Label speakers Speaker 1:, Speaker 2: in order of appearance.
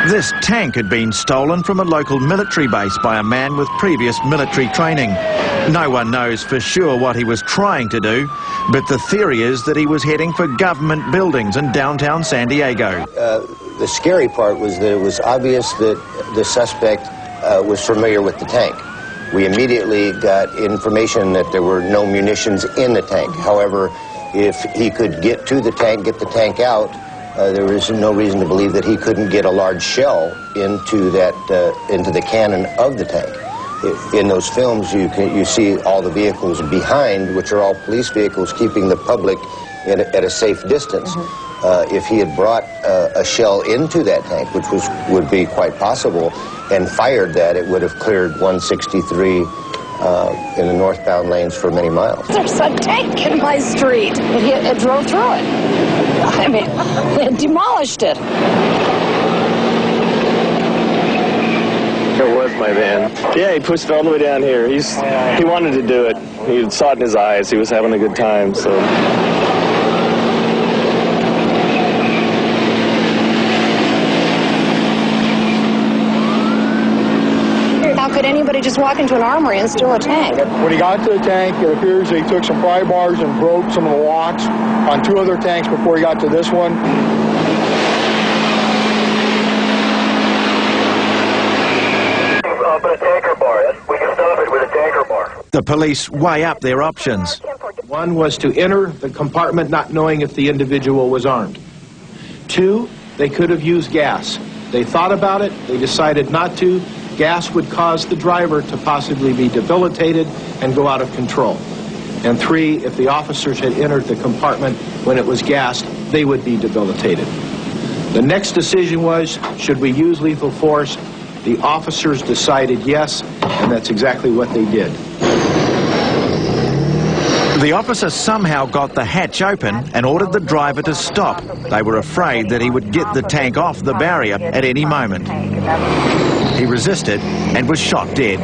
Speaker 1: This tank had been stolen from a local military base by a man with previous military training. No one knows for sure what he was trying to do, but the theory is that he was heading for government buildings in downtown San Diego.
Speaker 2: The scary part was that it was obvious that the suspect was familiar with the tank. We immediately got information that there were no munitions in the tank. However, if he could get to the tank, get the tank out, there was no reason to believe that he couldn't get a large shell into the cannon of the tank. In those films, you see all the vehicles behind, which are all police vehicles, keeping the public at a safe distance. If he had brought a shell into that tank, which would be quite possible, and fired that, it would have cleared 163 in the northbound lanes for many miles.
Speaker 3: There's a tank in my street. It drove through it. I mean, it demolished it.
Speaker 4: It was my van. Yeah, he pushed it all the way down here. He wanted to do it. He saw it in his eyes. He was having a good time, so...
Speaker 3: How could anybody just walk into an armory and steal a tank?
Speaker 5: When he got to the tank, it appears that he took some pry bars and broke some of the locks on 2 other tanks before he got to this one.
Speaker 6: Put a tanker bar. We can stop it with a tanker bar.
Speaker 1: The police weigh up their options.
Speaker 7: One was to enter the compartment not knowing if the individual was armed. 2, they could have used gas. They thought about it. They decided not to. Gas would cause the driver to possibly be debilitated and go out of control. And 3, if the officers had entered the compartment when it was gassed, they would be debilitated. The next decision was, should we use lethal force? The officers decided yes, and that's exactly what they did.
Speaker 1: The officer somehow got the hatch open and ordered the driver to stop. They were afraid that he would get the tank off the barrier at any moment. He resisted and was shot dead.